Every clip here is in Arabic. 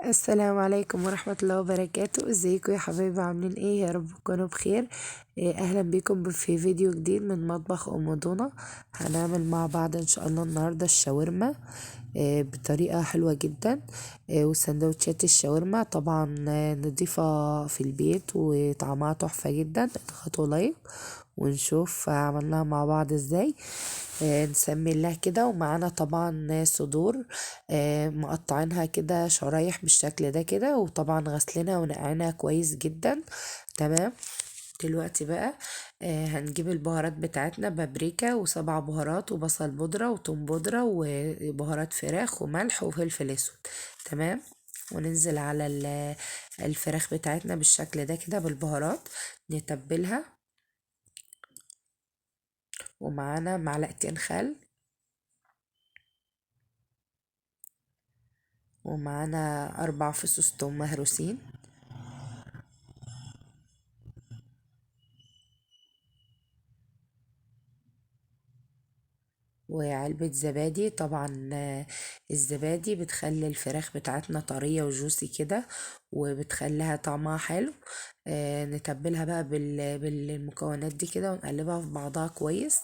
السلام عليكم ورحمة الله وبركاته. ازيكم يا حبايبي؟ عاملين ايه؟ يا رب تكونوا بخير. اهلا بيكم في فيديو جديد من مطبخ ام دونا. هنعمل مع بعض ان شاء الله النهاردة الشاورما بطريقة حلوة جدا. وسندوتشات الشاورما طبعا نضيفة في البيت وطعمها تحفة جدا. اضغطوا لايك ونشوف عملناها مع بعض ازاي. نسمي الله كده. ومعانا طبعا صدور مقطعينها كده شرايح بالشكل ده كده، وطبعا غسلنا ونقعنا كويس جدا. تمام. دلوقتي بقى هنجيب البهارات بتاعتنا: بابريكا وسبع بهارات وبصل بودرة وتوم بودرة وبهارات فراخ وملح وفلفل اسود. تمام. وننزل على الفراخ بتاعتنا بالشكل ده كده بالبهارات، نتبلها. ومعانا معلقتين خل، ومعانا 4 فصوص توم مهروسين، وعلبة زبادي. طبعا الزبادي بتخلي الفراخ بتاعتنا طرية وجوسي كده، وبتخليها طعمها حلو. نتبلها بقى بالمكونات دي كده ونقلبها في بعضها كويس.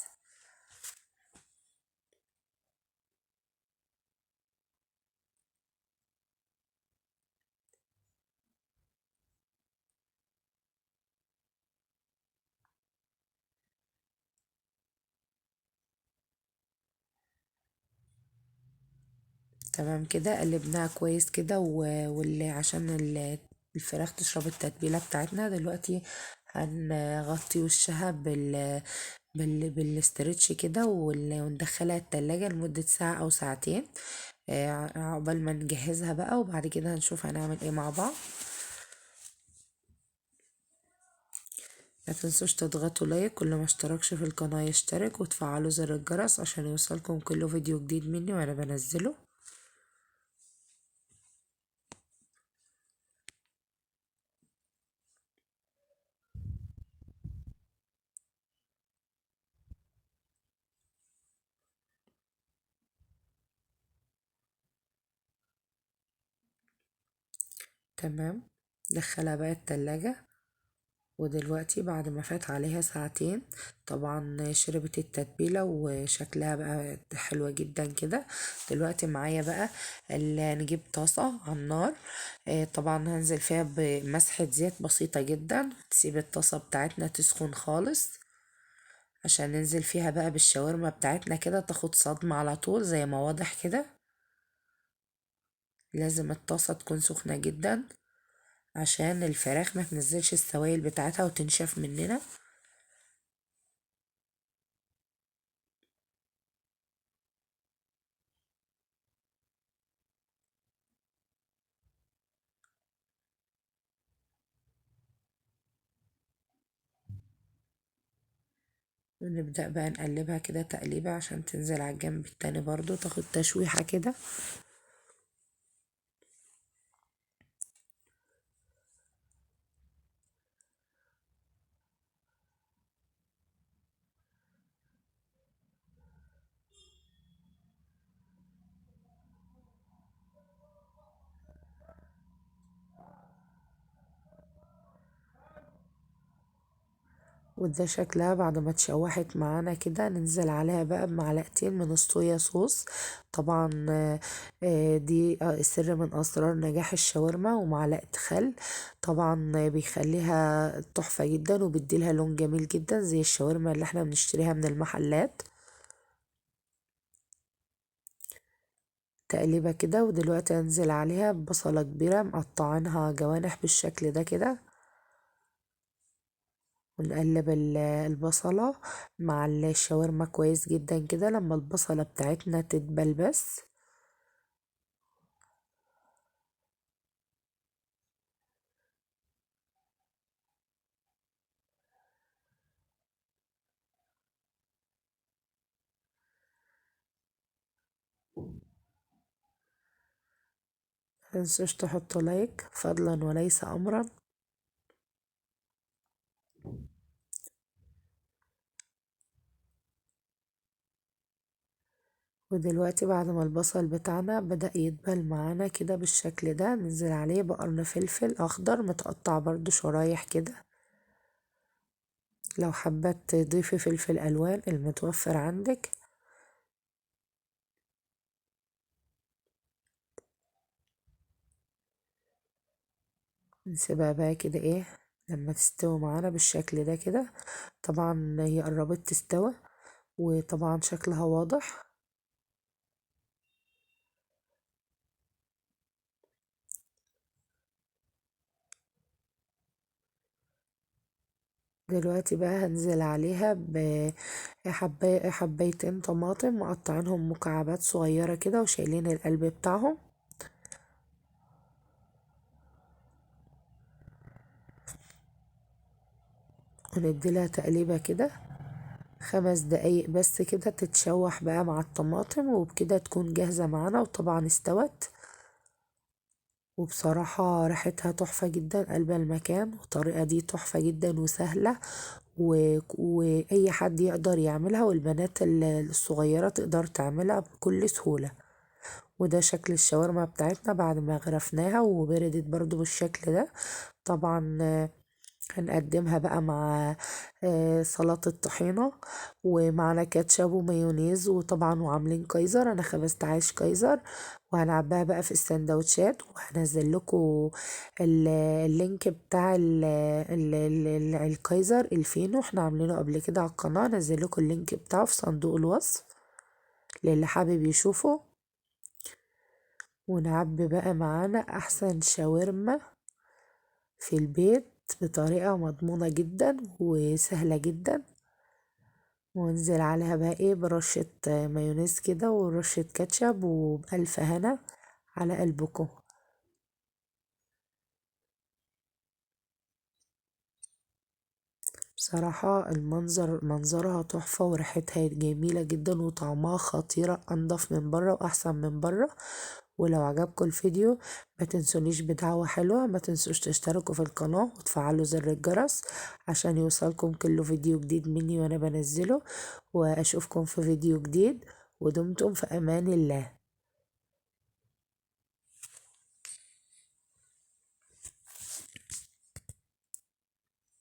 تمام كده قلبناها كويس كده واللي عشان الفراخ تشرب التتبيلة بتاعتنا. دلوقتي هنغطي وشها بالاسترتش كده وندخلها التلاجة لمدة ساعة أو ساعتين، عقبال ما نجهزها بقى. وبعد كده هنشوف هنعمل ايه مع بعض. لا تنسوش تضغطوا لايك، كل ما اشتركش في القناة يشترك، وتفعلوا زر الجرس عشان يوصلكم كل فيديو جديد مني وانا بنزله. تمام. دخلها بقى التلاجة. ودلوقتي بعد ما فات عليها ساعتين طبعا شربت التتبيلة وشكلها بقى حلوة جدا كده. دلوقتي معايا بقى نجيب طاسة على النار. طبعا هنزل فيها بمسحة زيت بسيطة جدا. تسيب الطاسة بتاعتنا تسخن خالص عشان ننزل فيها بقى بالشاورما بتاعتنا كده تاخد صدمة على طول زي ما واضح كده. لازم الطاسة تكون سخنة جدا عشان الفراخ ما تنزلش السوائل بتاعتها وتنشف مننا. ونبدأ بقى نقلبها كده تقليبة عشان تنزل على الجنب التاني برضو تاخد تشويحة كده. وده شكلها بعد ما اتشوحت معانا كده. ننزل عليها بقى بمعلقتين من الصويا صوص. طبعا دي سر من اسرار نجاح الشاورما. ومعلقة خل طبعا بيخليها تحفة جدا وبيديلها لون جميل جدا زي الشاورما اللي احنا بنشتريها من المحلات. تقليبة كده. ودلوقتي هنزل عليها ببصلة كبيرة مقطعينها جوانح بالشكل ده كده. ونقلب البصلة مع الشاورما كويس جدا كده لما البصلة بتاعتنا تدبل بس. متنسوش تحطوا لايك فضلا وليس أمرا. ودلوقتي بعد ما البصل بتاعنا بدأ يدبل معانا كده بالشكل ده، ننزل عليه بقرن فلفل اخضر متقطع برضو شرايح كده. لو حابة تضيفي فلفل الوان المتوفر عندك. نسيبها بقى كده ايه لما تستوي معانا بالشكل ده كده. طبعا هي قربت تستوي، وطبعا شكلها واضح. دلوقتي بقى هنزل عليها حبيتين طماطم مقطعينهم مكعبات صغيرة كده وشايلين القلب بتاعهم. ونديلها تقليبة كده 5 دقايق بس كده تتشوح بقى مع الطماطم، وبكده تكون جاهزة معانا وطبعا استوت. وبصراحة ريحتها تحفة جدا قلب المكان، والطريقة دي تحفة جدا وسهلة، وأي حد يقدر يعملها، والبنات الصغيرة تقدر تعملها بكل سهولة. وده شكل الشاورما بتاعتنا بعد ما غرفناها وبردت برضو بالشكل ده. طبعا هنقدمها بقى مع سلطة طحينة، ومعنا كاتشب ومايونيز، وطبعا وعاملين كايزر، انا خبزت عيش كايزر. وهنعبيها بقى في السندوتشات، وهنزل لكم اللينك بتاع الكايزر الفينو، احنا عاملينه قبل كده على القناة، نزل لكم اللينك بتاعه في صندوق الوصف للي حابب يشوفه. ونعبي بقى معانا احسن شاورما في البيت بطريقة مضمونة جدا وسهلة جدا. وننزل عليها بقى ايه برشة مايونيز كده ورشة كاتشب، وبألف هنا على قلبكم. بصراحة منظرها تحفة، وريحتها جميلة جدا، وطعمها خطيرة، أنضف من بره وأحسن من بره. ولو عجبكم الفيديو ما تنسونيش بدعوة حلوة، ما تنسوش تشتركوا في القناة وتفعلوا زر الجرس عشان يوصلكم كل فيديو جديد مني وانا بنزله. واشوفكم في فيديو جديد، ودمتم في امان الله.